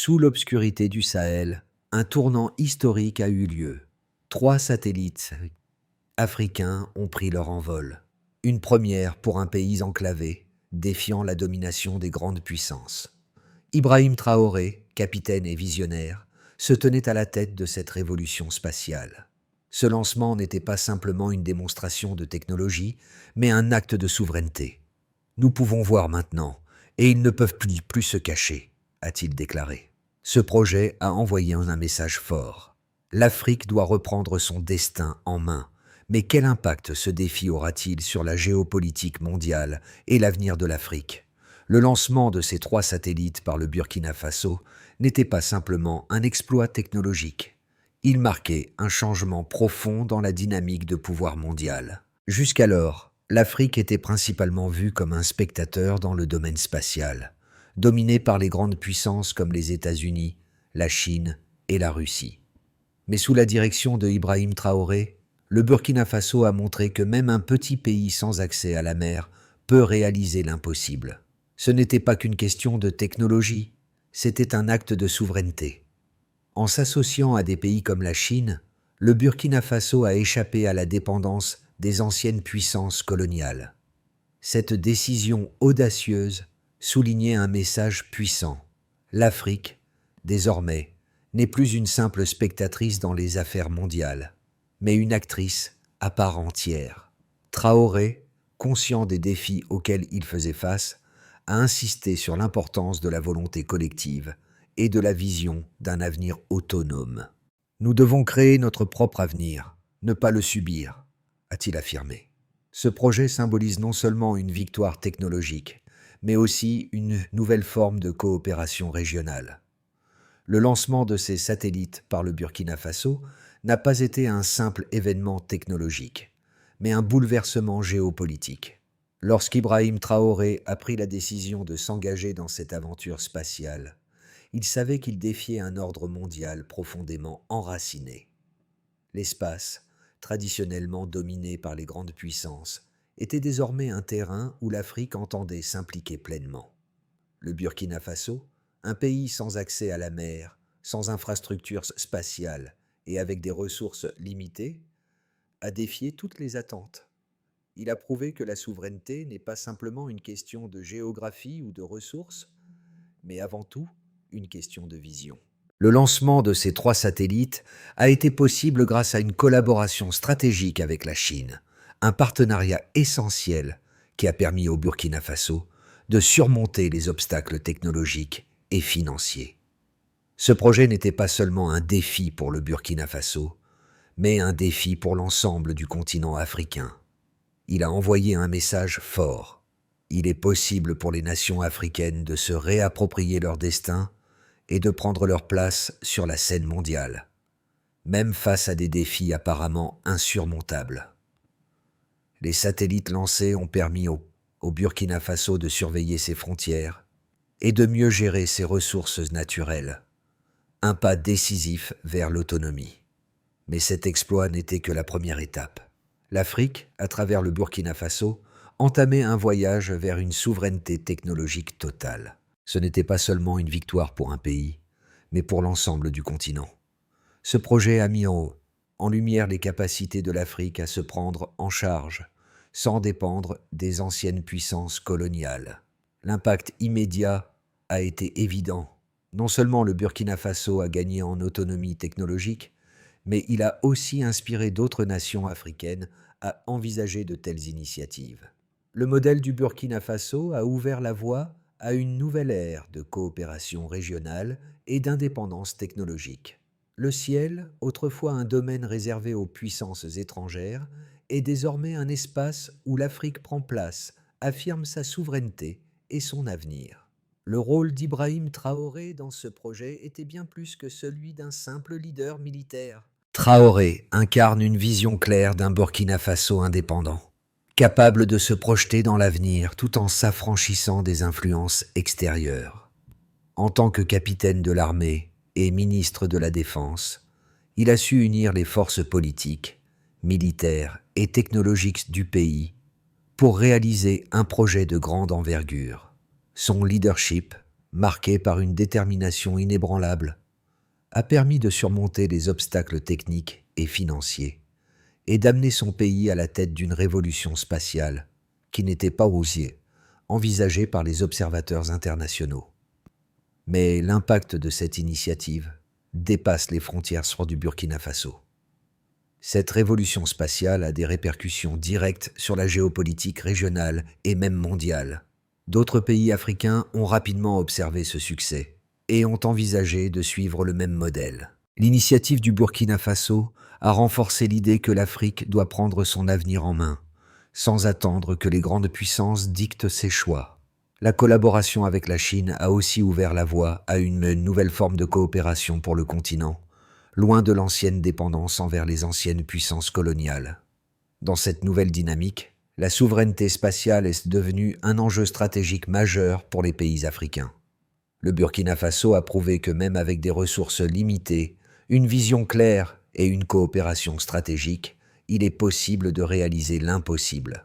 Sous l'obscurité du Sahel, un tournant historique a eu lieu. 3 satellites africains ont pris leur envol. Une première pour un pays enclavé, défiant la domination des grandes puissances. Ibrahim Traoré, capitaine et visionnaire, se tenait à la tête de cette révolution spatiale. Ce lancement n'était pas simplement une démonstration de technologie, mais un acte de souveraineté. Nous pouvons voir maintenant, et ils ne peuvent plus se cacher, a-t-il déclaré. Ce projet a envoyé un message fort. L'Afrique doit reprendre son destin en main. Mais quel impact ce défi aura-t-il sur la géopolitique mondiale et l'avenir de l'Afrique ? Le lancement de ces 3 satellites par le Burkina Faso n'était pas simplement un exploit technologique. Il marquait un changement profond dans la dynamique de pouvoir mondial. Jusqu'alors, l'Afrique était principalement vue comme un spectateur dans le domaine spatial, dominé par les grandes puissances comme les États-Unis, la Chine et la Russie. Mais sous la direction de Ibrahim Traoré, le Burkina Faso a montré que même un petit pays sans accès à la mer peut réaliser l'impossible. Ce n'était pas qu'une question de technologie, c'était un acte de souveraineté. En s'associant à des pays comme la Chine, le Burkina Faso a échappé à la dépendance des anciennes puissances coloniales. Cette décision audacieuse soulignait un message puissant. L'Afrique, désormais, n'est plus une simple spectatrice dans les affaires mondiales, mais une actrice à part entière. Traoré, conscient des défis auxquels il faisait face, a insisté sur l'importance de la volonté collective et de la vision d'un avenir autonome. Nous devons créer notre propre avenir, ne pas le subir, a-t-il affirmé. Ce projet symbolise non seulement une victoire technologique, mais aussi une nouvelle forme de coopération régionale. Le lancement de ces satellites par le Burkina Faso n'a pas été un simple événement technologique, mais un bouleversement géopolitique. Lorsqu'Ibrahim Traoré a pris la décision de s'engager dans cette aventure spatiale, il savait qu'il défiait un ordre mondial profondément enraciné. L'espace, traditionnellement dominé par les grandes puissances, était désormais un terrain où l'Afrique entendait s'impliquer pleinement. Le Burkina Faso, un pays sans accès à la mer, sans infrastructures spatiales et avec des ressources limitées, a défié toutes les attentes. Il a prouvé que la souveraineté n'est pas simplement une question de géographie ou de ressources, mais avant tout une question de vision. Le lancement de ces 3 satellites a été possible grâce à une collaboration stratégique avec la Chine, un partenariat essentiel qui a permis au Burkina Faso de surmonter les obstacles technologiques et financiers. Ce projet n'était pas seulement un défi pour le Burkina Faso, mais un défi pour l'ensemble du continent africain. Il a envoyé un message fort. Il est possible pour les nations africaines de se réapproprier leur destin et de prendre leur place sur la scène mondiale, même face à des défis apparemment insurmontables. Les satellites lancés ont permis au Burkina Faso de surveiller ses frontières et de mieux gérer ses ressources naturelles. Un pas décisif vers l'autonomie. Mais cet exploit n'était que la première étape. L'Afrique, à travers le Burkina Faso, entamait un voyage vers une souveraineté technologique totale. Ce n'était pas seulement une victoire pour un pays, mais pour l'ensemble du continent. Ce projet a mis en lumière les capacités de l'Afrique à se prendre en charge, sans dépendre des anciennes puissances coloniales. L'impact immédiat a été évident. Non seulement le Burkina Faso a gagné en autonomie technologique, mais il a aussi inspiré d'autres nations africaines à envisager de telles initiatives. Le modèle du Burkina Faso a ouvert la voie à une nouvelle ère de coopération régionale et d'indépendance technologique. Le ciel, autrefois un domaine réservé aux puissances étrangères, est désormais un espace où l'Afrique prend place, affirme sa souveraineté et son avenir. Le rôle d'Ibrahim Traoré dans ce projet était bien plus que celui d'un simple leader militaire. Traoré incarne une vision claire d'un Burkina Faso indépendant, capable de se projeter dans l'avenir tout en s'affranchissant des influences extérieures. En tant que capitaine de l'armée et ministre de la Défense, il a su unir les forces politiques, militaires et technologiques du pays pour réaliser un projet de grande envergure. Son leadership, marqué par une détermination inébranlable, a permis de surmonter les obstacles techniques et financiers et d'amener son pays à la tête d'une révolution spatiale qui n'était pas osée, envisagée par les observateurs internationaux. Mais l'impact de cette initiative dépasse les frontières du Burkina Faso. Cette révolution spatiale a des répercussions directes sur la géopolitique régionale et même mondiale. D'autres pays africains ont rapidement observé ce succès et ont envisagé de suivre le même modèle. L'initiative du Burkina Faso a renforcé l'idée que l'Afrique doit prendre son avenir en main, sans attendre que les grandes puissances dictent ses choix. La collaboration avec la Chine a aussi ouvert la voie à une nouvelle forme de coopération pour le continent, loin de l'ancienne dépendance envers les anciennes puissances coloniales. Dans cette nouvelle dynamique, la souveraineté spatiale est devenue un enjeu stratégique majeur pour les pays africains. Le Burkina Faso a prouvé que même avec des ressources limitées, une vision claire et une coopération stratégique, il est possible de réaliser l'impossible.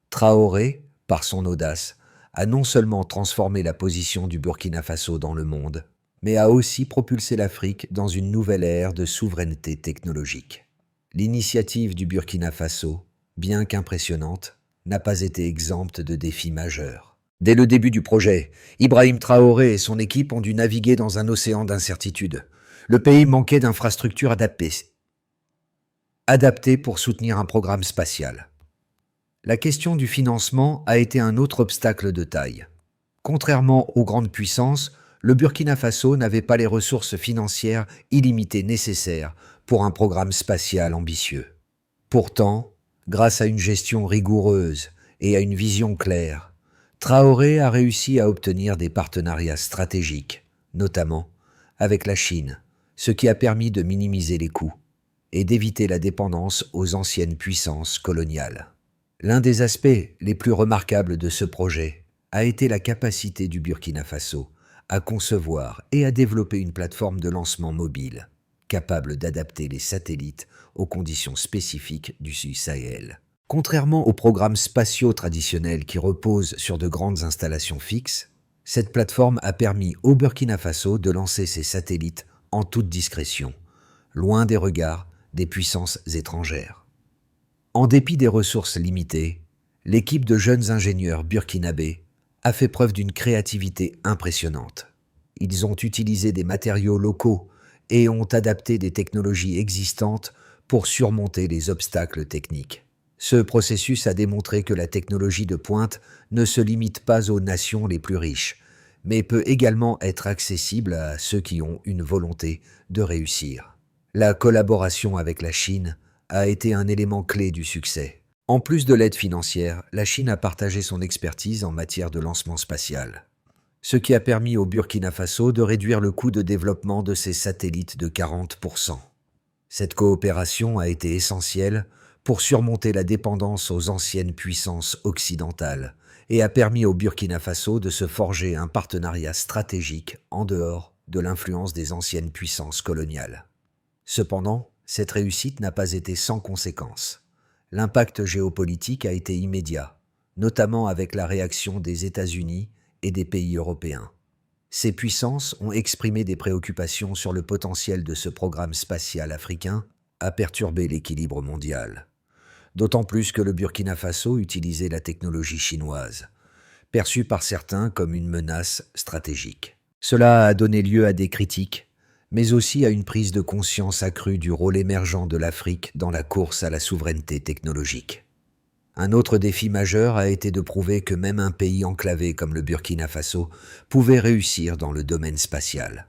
Traoré, par son audace, a non seulement transformé la position du Burkina Faso dans le monde, mais a aussi propulsé l'Afrique dans une nouvelle ère de souveraineté technologique. L'initiative du Burkina Faso, bien qu'impressionnante, n'a pas été exempte de défis majeurs. Dès le début du projet, Ibrahim Traoré et son équipe ont dû naviguer dans un océan d'incertitudes. Le pays manquait d'infrastructures adaptées pour soutenir un programme spatial. La question du financement a été un autre obstacle de taille. Contrairement aux grandes puissances, le Burkina Faso n'avait pas les ressources financières illimitées nécessaires pour un programme spatial ambitieux. Pourtant, grâce à une gestion rigoureuse et à une vision claire, Traoré a réussi à obtenir des partenariats stratégiques, notamment avec la Chine, ce qui a permis de minimiser les coûts et d'éviter la dépendance aux anciennes puissances coloniales. L'un des aspects les plus remarquables de ce projet a été la capacité du Burkina Faso à concevoir et à développer une plateforme de lancement mobile, capable d'adapter les satellites aux conditions spécifiques du Sahel. Contrairement aux programmes spatiaux traditionnels qui reposent sur de grandes installations fixes, cette plateforme a permis au Burkina Faso de lancer ses satellites en toute discrétion, loin des regards des puissances étrangères. En dépit des ressources limitées, l'équipe de jeunes ingénieurs burkinabés a fait preuve d'une créativité impressionnante. Ils ont utilisé des matériaux locaux et ont adapté des technologies existantes pour surmonter les obstacles techniques. Ce processus a démontré que la technologie de pointe ne se limite pas aux nations les plus riches, mais peut également être accessible à ceux qui ont une volonté de réussir. La collaboration avec la Chine a été un élément clé du succès. En plus de l'aide financière, la Chine a partagé son expertise en matière de lancement spatial, ce qui a permis au Burkina Faso de réduire le coût de développement de ses satellites de 40%. Cette coopération a été essentielle pour surmonter la dépendance aux anciennes puissances occidentales et a permis au Burkina Faso de se forger un partenariat stratégique en dehors de l'influence des anciennes puissances coloniales. Cependant, cette réussite n'a pas été sans conséquences. L'impact géopolitique a été immédiat, notamment avec la réaction des États-Unis et des pays européens. Ces puissances ont exprimé des préoccupations sur le potentiel de ce programme spatial africain à perturber l'équilibre mondial. D'autant plus que le Burkina Faso utilisait la technologie chinoise, perçue par certains comme une menace stratégique. Cela a donné lieu à des critiques, mais aussi à une prise de conscience accrue du rôle émergent de l'Afrique dans la course à la souveraineté technologique. Un autre défi majeur a été de prouver que même un pays enclavé comme le Burkina Faso pouvait réussir dans le domaine spatial.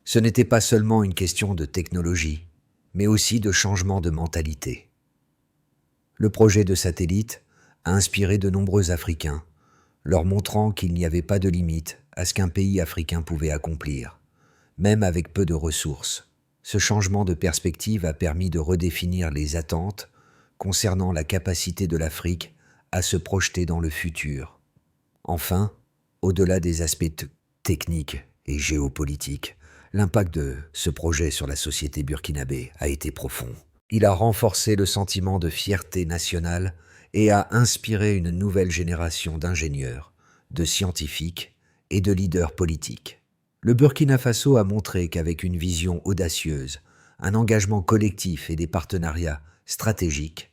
Ce n'était pas seulement une question de technologie, mais aussi de changement de mentalité. Le projet de satellite a inspiré de nombreux Africains, leur montrant qu'il n'y avait pas de limite à ce qu'un pays africain pouvait accomplir, même avec peu de ressources. Ce changement de perspective a permis de redéfinir les attentes concernant la capacité de l'Afrique à se projeter dans le futur. Enfin, au-delà des aspects techniques et géopolitiques, l'impact de ce projet sur la société burkinabé a été profond. Il a renforcé le sentiment de fierté nationale et a inspiré une nouvelle génération d'ingénieurs, de scientifiques et de leaders politiques. Le Burkina Faso a montré qu'avec une vision audacieuse, un engagement collectif et des partenariats stratégiques,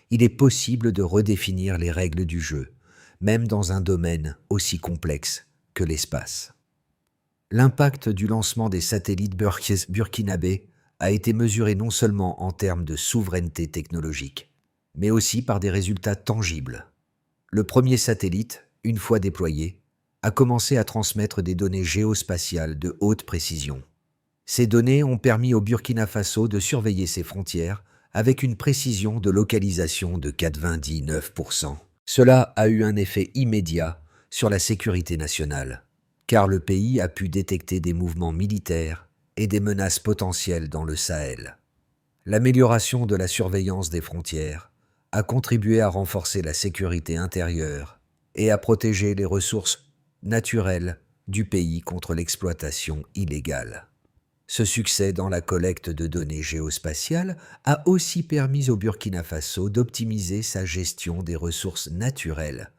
il est possible de redéfinir les règles du jeu, même dans un domaine aussi complexe que l'espace. L'impact du lancement des satellites burkinabés a été mesuré non seulement en termes de souveraineté technologique, mais aussi par des résultats tangibles. Le premier satellite, une fois déployé, a commencé à transmettre des données géospatiales de haute précision. Ces données ont permis au Burkina Faso de surveiller ses frontières avec une précision de localisation de 99%. Cela a eu un effet immédiat sur la sécurité nationale, car le pays a pu détecter des mouvements militaires et des menaces potentielles dans le Sahel. L'amélioration de la surveillance des frontières a contribué à renforcer la sécurité intérieure et à protéger les ressources naturelles du pays contre l'exploitation illégale. Ce succès dans la collecte de données géospatiales a aussi permis au Burkina Faso d'optimiser sa gestion des ressources naturelles,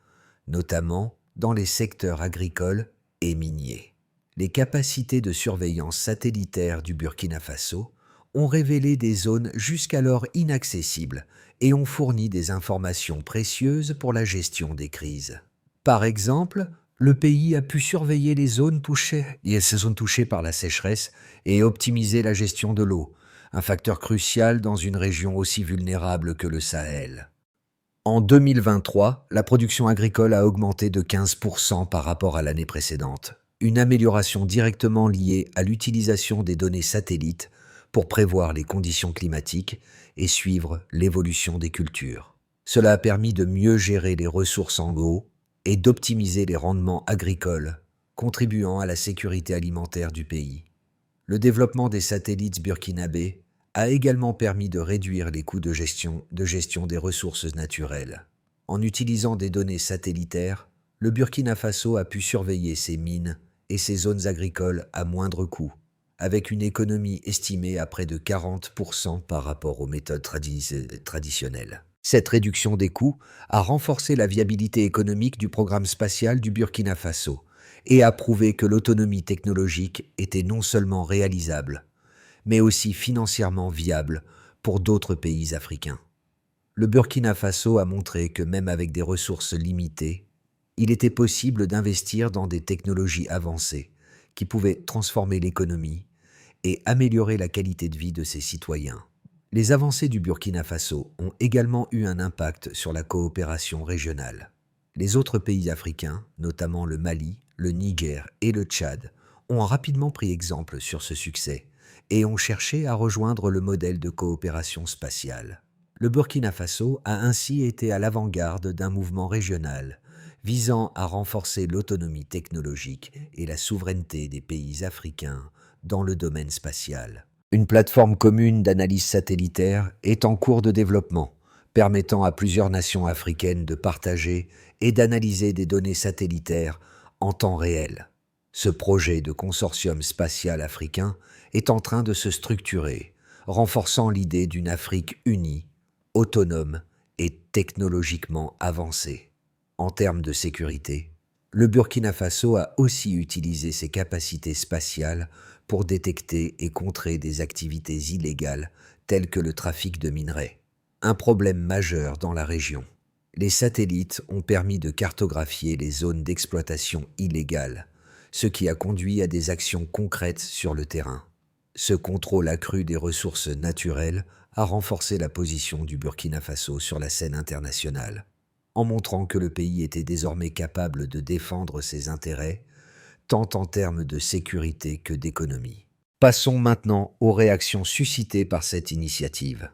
notamment dans les secteurs agricoles et miniers. Les capacités de surveillance satellitaire du Burkina Faso ont révélé des zones jusqu'alors inaccessibles et ont fourni des informations précieuses pour la gestion des crises. Par exemple, le pays a pu surveiller les zones touchées par la sécheresse et optimiser la gestion de l'eau, un facteur crucial dans une région aussi vulnérable que le Sahel. En 2023, la production agricole a augmenté de 15% par rapport à l'année précédente, une amélioration directement liée à l'utilisation des données satellites pour prévoir les conditions climatiques et suivre l'évolution des cultures. Cela a permis de mieux gérer les ressources en eau et d'optimiser les rendements agricoles, contribuant à la sécurité alimentaire du pays. Le développement des satellites burkinabés a également permis de réduire les coûts de gestion des ressources naturelles. En utilisant des données satellitaires, le Burkina Faso a pu surveiller ses mines et ses zones agricoles à moindre coût, avec une économie estimée à près de 40% par rapport aux méthodes traditionnelles. Cette réduction des coûts a renforcé la viabilité économique du programme spatial du Burkina Faso et a prouvé que l'autonomie technologique était non seulement réalisable, mais aussi financièrement viable pour d'autres pays africains. Le Burkina Faso a montré que même avec des ressources limitées, il était possible d'investir dans des technologies avancées qui pouvaient transformer l'économie et améliorer la qualité de vie de ses citoyens. Les avancées du Burkina Faso ont également eu un impact sur la coopération régionale. Les autres pays africains, notamment le Mali, le Niger et le Tchad, ont rapidement pris exemple sur ce succès et ont cherché à rejoindre le modèle de coopération spatiale. Le Burkina Faso a ainsi été à l'avant-garde d'un mouvement régional visant à renforcer l'autonomie technologique et la souveraineté des pays africains dans le domaine spatial. Une plateforme commune d'analyse satellitaire est en cours de développement, permettant à plusieurs nations africaines de partager et d'analyser des données satellitaires en temps réel. Ce projet de consortium spatial africain est en train de se structurer, renforçant l'idée d'une Afrique unie, autonome et technologiquement avancée. En termes de sécurité, le Burkina Faso a aussi utilisé ses capacités spatiales pour détecter et contrer des activités illégales telles que le trafic de minerais. Un problème majeur dans la région. Les satellites ont permis de cartographier les zones d'exploitation illégale, ce qui a conduit à des actions concrètes sur le terrain. Ce contrôle accru des ressources naturelles a renforcé la position du Burkina Faso sur la scène internationale, en montrant que le pays était désormais capable de défendre ses intérêts, tant en termes de sécurité que d'économie. Passons maintenant aux réactions suscitées par cette initiative.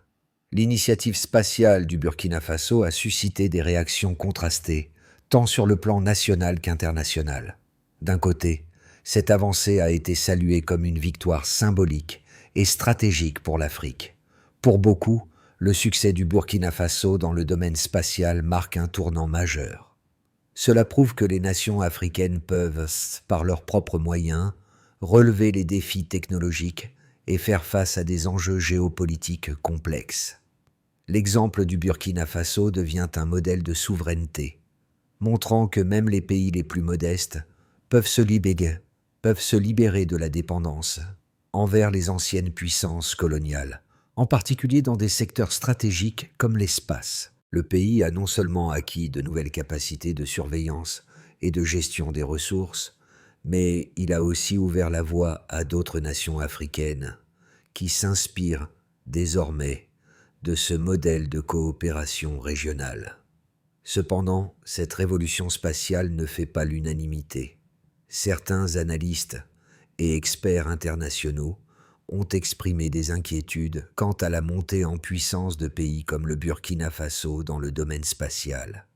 L'initiative spatiale du Burkina Faso a suscité des réactions contrastées, tant sur le plan national qu'international. D'un côté, cette avancée a été saluée comme une victoire symbolique et stratégique pour l'Afrique. Pour beaucoup, le succès du Burkina Faso dans le domaine spatial marque un tournant majeur. Cela prouve que les nations africaines peuvent, par leurs propres moyens, relever les défis technologiques et faire face à des enjeux géopolitiques complexes. L'exemple du Burkina Faso devient un modèle de souveraineté, montrant que même les pays les plus modestes peuvent se libérer, peuvent se libérer de la dépendance envers les anciennes puissances coloniales, en particulier dans des secteurs stratégiques comme l'espace. Le pays a non seulement acquis de nouvelles capacités de surveillance et de gestion des ressources, mais il a aussi ouvert la voie à d'autres nations africaines qui s'inspirent désormais de ce modèle de coopération régionale. Cependant, cette révolution spatiale ne fait pas l'unanimité. Certains analystes et experts internationaux ont exprimé des inquiétudes quant à la montée en puissance de pays comme le Burkina Faso dans le domaine spatial.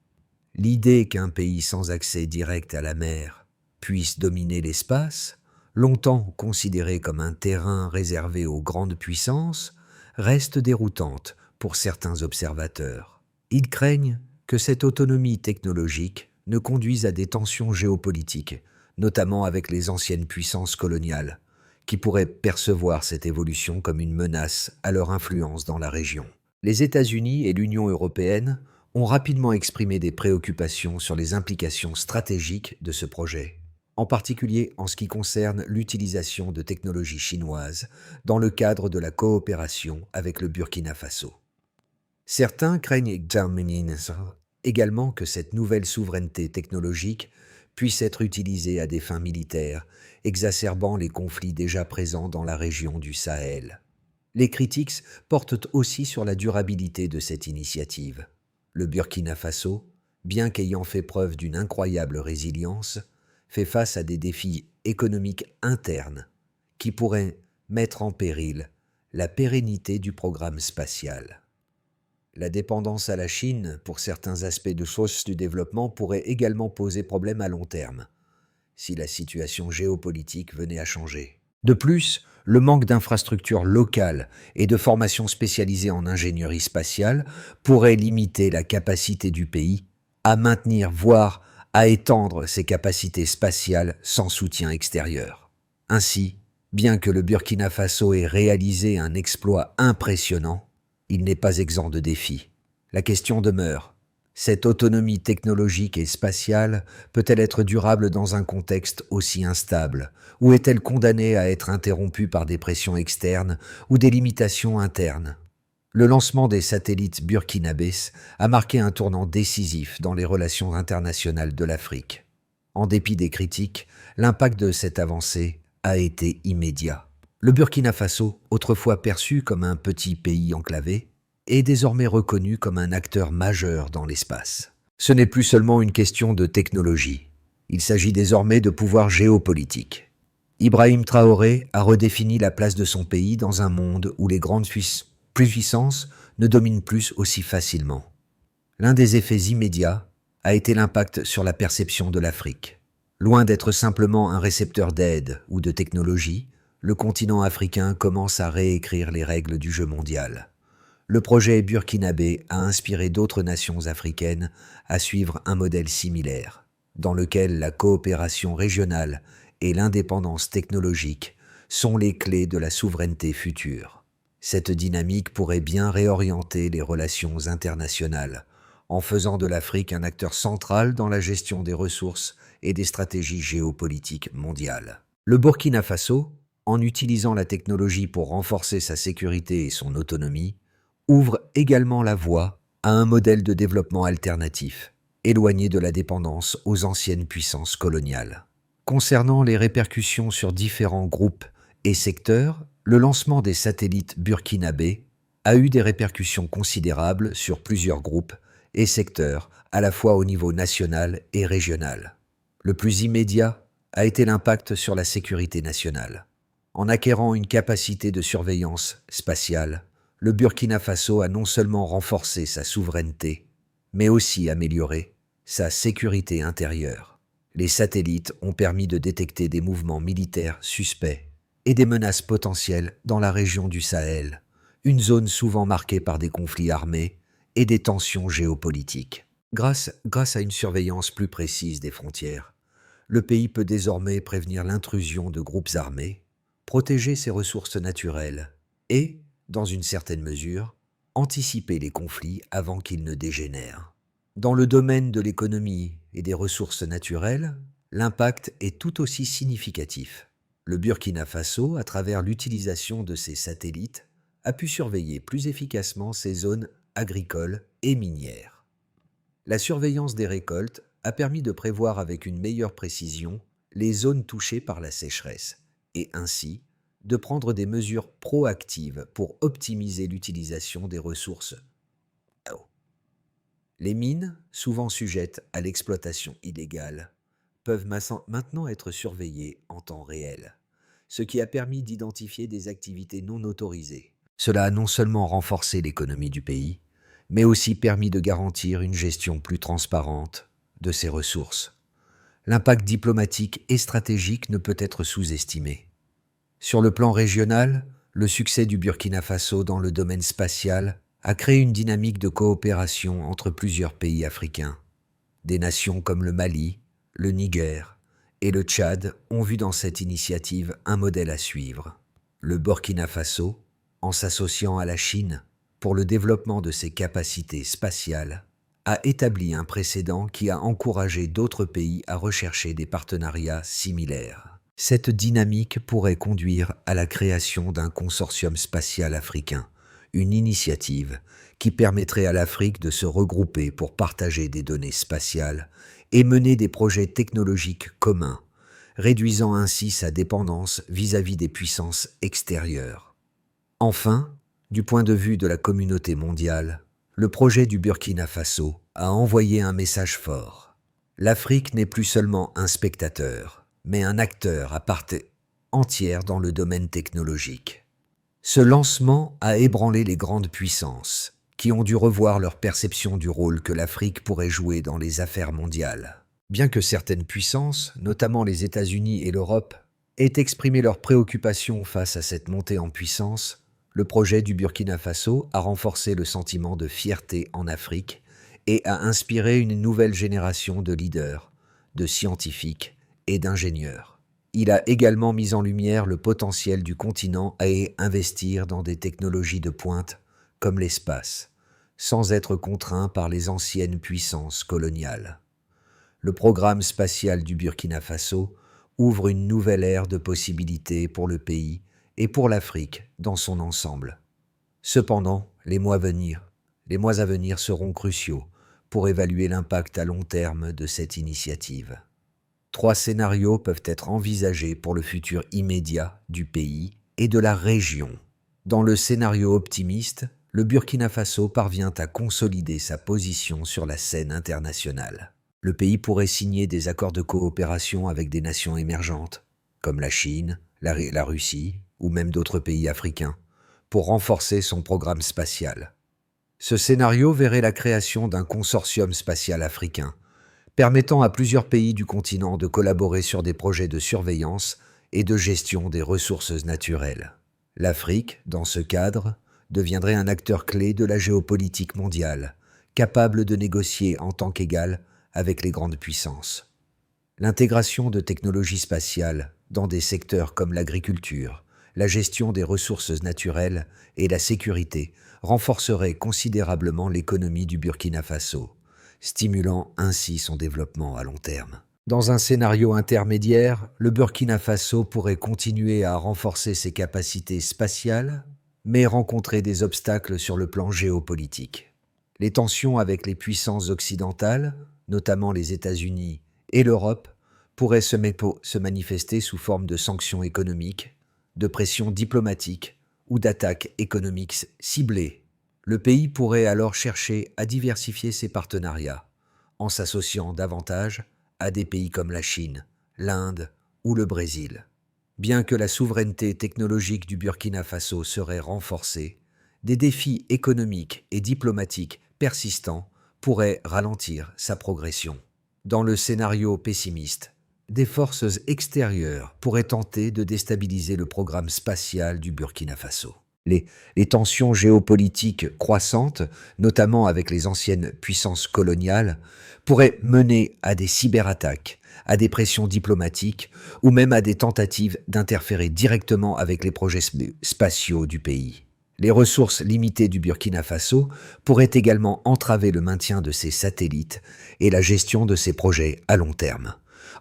L'idée qu'un pays sans accès direct à la mer puisse dominer l'espace, longtemps considéré comme un terrain réservé aux grandes puissances, reste déroutante pour certains observateurs. Ils craignent que cette autonomie technologique ne conduise à des tensions géopolitiques, notamment avec les anciennes puissances coloniales, qui pourraient percevoir cette évolution comme une menace à leur influence dans la région. Les États-Unis et l'Union européenne ont rapidement exprimé des préoccupations sur les implications stratégiques de ce projet, en particulier en ce qui concerne l'utilisation de technologies chinoises dans le cadre de la coopération avec le Burkina Faso. Certains craignent également que cette nouvelle souveraineté technologique puisse être utilisée à des fins militaires, exacerbant les conflits déjà présents dans la région du Sahel. Les critiques portent aussi sur la durabilité de cette initiative. Le Burkina Faso, bien qu'ayant fait preuve d'une incroyable résilience, fait face à des défis économiques internes qui pourraient mettre en péril la pérennité du programme spatial. La dépendance à la Chine pour certains aspects de sources du développement pourrait également poser problème à long terme, si la situation géopolitique venait à changer. De plus, le manque d'infrastructures locales et de formations spécialisées en ingénierie spatiale pourrait limiter la capacité du pays à maintenir, voire à étendre ses capacités spatiales sans soutien extérieur. Ainsi, bien que le Burkina Faso ait réalisé un exploit impressionnant, il n'est pas exempt de défis. La question demeure: cette autonomie technologique et spatiale peut-elle être durable dans un contexte aussi instable, ou est-elle condamnée à être interrompue par des pressions externes ou des limitations internes? Le lancement des satellites burkinabés a marqué un tournant décisif dans les relations internationales de l'Afrique. En dépit des critiques, l'impact de cette avancée a été immédiat. Le Burkina Faso, autrefois perçu comme un petit pays enclavé, est désormais reconnu comme un acteur majeur dans l'espace. Ce n'est plus seulement une question de technologie. Il s'agit désormais de pouvoir géopolitique. Ibrahim Traoré a redéfini la place de son pays dans un monde où les grandes puissances ne dominent plus aussi facilement. L'un des effets immédiats a été l'impact sur la perception de l'Afrique. Loin d'être simplement un récepteur d'aide ou de technologie, le continent africain commence à réécrire les règles du jeu mondial. Le projet burkinabé a inspiré d'autres nations africaines à suivre un modèle similaire, dans lequel la coopération régionale et l'indépendance technologique sont les clés de la souveraineté future. Cette dynamique pourrait bien réorienter les relations internationales, en faisant de l'Afrique un acteur central dans la gestion des ressources et des stratégies géopolitiques mondiales. Le Burkina Faso, en utilisant la technologie pour renforcer sa sécurité et son autonomie, ouvre également la voie à un modèle de développement alternatif, éloigné de la dépendance aux anciennes puissances coloniales. Concernant les répercussions sur différents groupes et secteurs, le lancement des satellites burkinabés a eu des répercussions considérables sur plusieurs groupes et secteurs, à la fois au niveau national et régional. Le plus immédiat a été l'impact sur la sécurité nationale. En acquérant une capacité de surveillance spatiale, le Burkina Faso a non seulement renforcé sa souveraineté, mais aussi amélioré sa sécurité intérieure. Les satellites ont permis de détecter des mouvements militaires suspects et des menaces potentielles dans la région du Sahel, une zone souvent marquée par des conflits armés et des tensions géopolitiques. Grâce à une surveillance plus précise des frontières, le pays peut désormais prévenir l'intrusion de groupes armés, protéger ses ressources naturelles et, dans une certaine mesure, anticiper les conflits avant qu'ils ne dégénèrent. Dans le domaine de l'économie et des ressources naturelles, l'impact est tout aussi significatif. Le Burkina Faso, à travers l'utilisation de ses satellites, a pu surveiller plus efficacement ses zones agricoles et minières. La surveillance des récoltes a permis de prévoir avec une meilleure précision les zones touchées par la sécheresse et ainsi de prendre des mesures proactives pour optimiser l'utilisation des ressources. Les mines, souvent sujettes à l'exploitation illégale, peuvent maintenant être surveillées en temps réel, ce qui a permis d'identifier des activités non autorisées. Cela a non seulement renforcé l'économie du pays, mais aussi permis de garantir une gestion plus transparente de ses ressources. L'impact diplomatique et stratégique ne peut être sous-estimé. Sur le plan régional, le succès du Burkina Faso dans le domaine spatial a créé une dynamique de coopération entre plusieurs pays africains. Des nations comme le Mali, le Niger et le Tchad ont vu dans cette initiative un modèle à suivre. Le Burkina Faso, en s'associant à la Chine pour le développement de ses capacités spatiales, a établi un précédent qui a encouragé d'autres pays à rechercher des partenariats similaires. Cette dynamique pourrait conduire à la création d'un consortium spatial africain, une initiative qui permettrait à l'Afrique de se regrouper pour partager des données spatiales et mener des projets technologiques communs, réduisant ainsi sa dépendance vis-à-vis des puissances extérieures. Enfin, du point de vue de la communauté mondiale, le projet du Burkina Faso a envoyé un message fort. L'Afrique n'est plus seulement un spectateur, mais un acteur à part entière dans le domaine technologique. Ce lancement a ébranlé les grandes puissances, qui ont dû revoir leur perception du rôle que l'Afrique pourrait jouer dans les affaires mondiales. Bien que certaines puissances, notamment les États-Unis et l'Europe, aient exprimé leurs préoccupations face à cette montée en puissance, le projet du Burkina Faso a renforcé le sentiment de fierté en Afrique et a inspiré une nouvelle génération de leaders, de scientifiques et d'ingénieurs. Il a également mis en lumière le potentiel du continent à investir dans des technologies de pointe comme l'espace, sans être contraint par les anciennes puissances coloniales. Le programme spatial du Burkina Faso ouvre une nouvelle ère de possibilités pour le pays et pour l'Afrique dans son ensemble. Cependant, les mois à venir seront cruciaux pour évaluer l'impact à long terme de cette initiative. 3 scénarios peuvent être envisagés pour le futur immédiat du pays et de la région. Dans le scénario optimiste, le Burkina Faso parvient à consolider sa position sur la scène internationale. Le pays pourrait signer des accords de coopération avec des nations émergentes, comme la Chine, la Russie ou même d'autres pays africains, pour renforcer son programme spatial. Ce scénario verrait la création d'un consortium spatial africain, permettant à plusieurs pays du continent de collaborer sur des projets de surveillance et de gestion des ressources naturelles. L'Afrique, dans ce cadre, deviendrait un acteur clé de la géopolitique mondiale, capable de négocier en tant qu'égal avec les grandes puissances. L'intégration de technologies spatiales dans des secteurs comme l'agriculture, la gestion des ressources naturelles et la sécurité renforcerait considérablement l'économie du Burkina Faso, stimulant ainsi son développement à long terme. Dans un scénario intermédiaire, le Burkina Faso pourrait continuer à renforcer ses capacités spatiales, mais rencontrer des obstacles sur le plan géopolitique. Les tensions avec les puissances occidentales, notamment les États-Unis et l'Europe, pourraient se manifester sous forme de sanctions économiques, de pressions diplomatiques ou d'attaques économiques ciblées. Le pays pourrait alors chercher à diversifier ses partenariats, en s'associant davantage à des pays comme la Chine, l'Inde ou le Brésil. Bien que la souveraineté technologique du Burkina Faso serait renforcée, des défis économiques et diplomatiques persistants pourraient ralentir sa progression. Dans le scénario pessimiste, des forces extérieures pourraient tenter de déstabiliser le programme spatial du Burkina Faso. Les tensions géopolitiques croissantes, notamment avec les anciennes puissances coloniales, pourraient mener à des cyberattaques, à des pressions diplomatiques ou même à des tentatives d'interférer directement avec les projets spatiaux du pays. Les ressources limitées du Burkina Faso pourraient également entraver le maintien de ses satellites et la gestion de ses projets à long terme,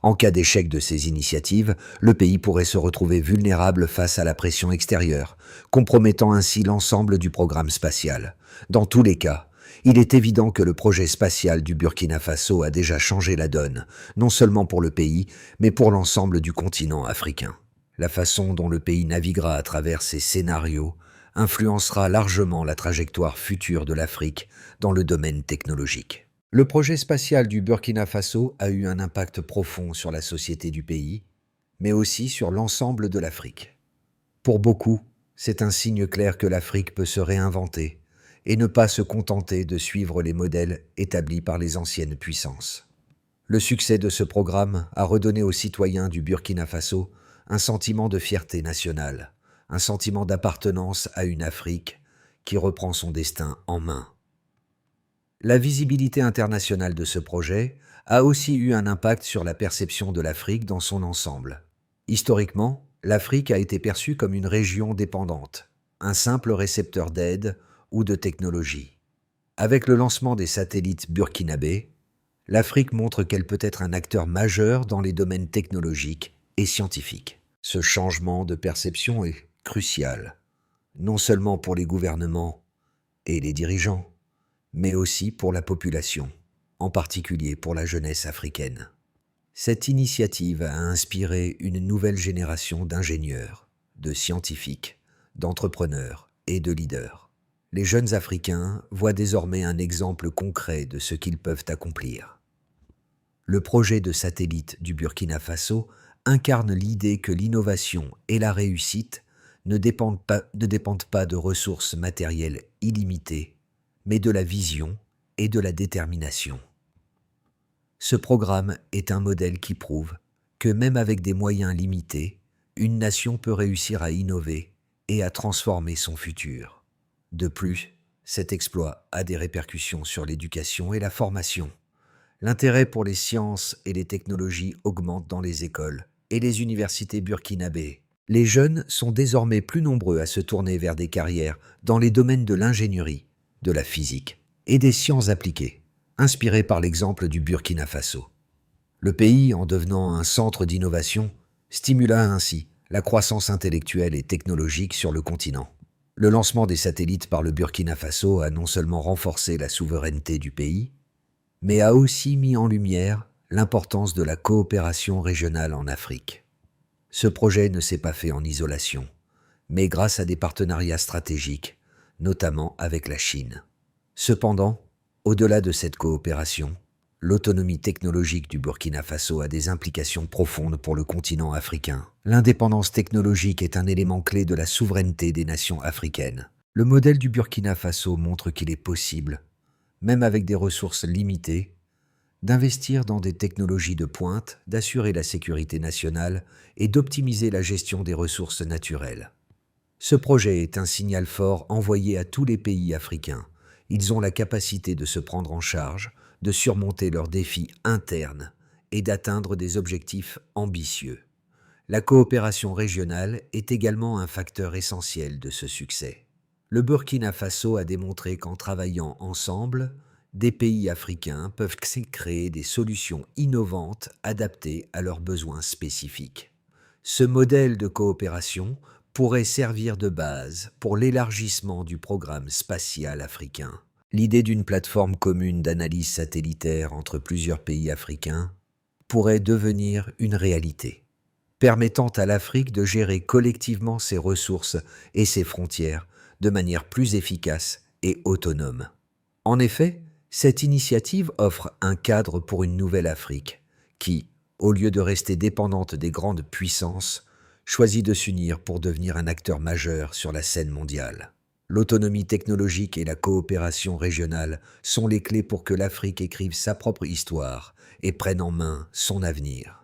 En cas d'échec de ces initiatives, le pays pourrait se retrouver vulnérable face à la pression extérieure, compromettant ainsi l'ensemble du programme spatial. Dans tous les cas, il est évident que le projet spatial du Burkina Faso a déjà changé la donne, non seulement pour le pays, mais pour l'ensemble du continent africain. La façon dont le pays naviguera à travers ces scénarios influencera largement la trajectoire future de l'Afrique dans le domaine technologique. Le projet spatial du Burkina Faso a eu un impact profond sur la société du pays, mais aussi sur l'ensemble de l'Afrique. Pour beaucoup, c'est un signe clair que l'Afrique peut se réinventer et ne pas se contenter de suivre les modèles établis par les anciennes puissances. Le succès de ce programme a redonné aux citoyens du Burkina Faso un sentiment de fierté nationale, un sentiment d'appartenance à une Afrique qui reprend son destin en main. La visibilité internationale de ce projet a aussi eu un impact sur la perception de l'Afrique dans son ensemble. Historiquement, l'Afrique a été perçue comme une région dépendante, un simple récepteur d'aide ou de technologie. Avec le lancement des satellites burkinabés, l'Afrique montre qu'elle peut être un acteur majeur dans les domaines technologiques et scientifiques. Ce changement de perception est crucial, non seulement pour les gouvernements et les dirigeants, mais aussi pour la population, en particulier pour la jeunesse africaine. Cette initiative a inspiré une nouvelle génération d'ingénieurs, de scientifiques, d'entrepreneurs et de leaders. Les jeunes Africains voient désormais un exemple concret de ce qu'ils peuvent accomplir. Le projet de satellite du Burkina Faso incarne l'idée que l'innovation et la réussite ne dépendent pas de ressources matérielles illimitées, mais de la vision et de la détermination. Ce programme est un modèle qui prouve que même avec des moyens limités, une nation peut réussir à innover et à transformer son futur. De plus, cet exploit a des répercussions sur l'éducation et la formation. L'intérêt pour les sciences et les technologies augmente dans les écoles et les universités burkinabées. Les jeunes sont désormais plus nombreux à se tourner vers des carrières dans les domaines de l'ingénierie, de la physique et des sciences appliquées, inspirés par l'exemple du Burkina Faso. Le pays, en devenant un centre d'innovation, stimula ainsi la croissance intellectuelle et technologique sur le continent. Le lancement des satellites par le Burkina Faso a non seulement renforcé la souveraineté du pays, mais a aussi mis en lumière l'importance de la coopération régionale en Afrique. Ce projet ne s'est pas fait en isolation, mais grâce à des partenariats stratégiques, notamment avec la Chine. Cependant, au-delà de cette coopération, l'autonomie technologique du Burkina Faso a des implications profondes pour le continent africain. L'indépendance technologique est un élément clé de la souveraineté des nations africaines. Le modèle du Burkina Faso montre qu'il est possible, même avec des ressources limitées, d'investir dans des technologies de pointe, d'assurer la sécurité nationale et d'optimiser la gestion des ressources naturelles. Ce projet est un signal fort envoyé à tous les pays africains. Ils ont la capacité de se prendre en charge, de surmonter leurs défis internes et d'atteindre des objectifs ambitieux. La coopération régionale est également un facteur essentiel de ce succès. Le Burkina Faso a démontré qu'en travaillant ensemble, des pays africains peuvent créer des solutions innovantes adaptées à leurs besoins spécifiques. Ce modèle de coopération pourrait servir de base pour l'élargissement du programme spatial africain. L'idée d'une plateforme commune d'analyse satellitaire entre plusieurs pays africains pourrait devenir une réalité, permettant à l'Afrique de gérer collectivement ses ressources et ses frontières de manière plus efficace et autonome. En effet, cette initiative offre un cadre pour une nouvelle Afrique qui, au lieu de rester dépendante des grandes puissances, choisit de s'unir pour devenir un acteur majeur sur la scène mondiale. L'autonomie technologique et la coopération régionale sont les clés pour que l'Afrique écrive sa propre histoire et prenne en main son avenir.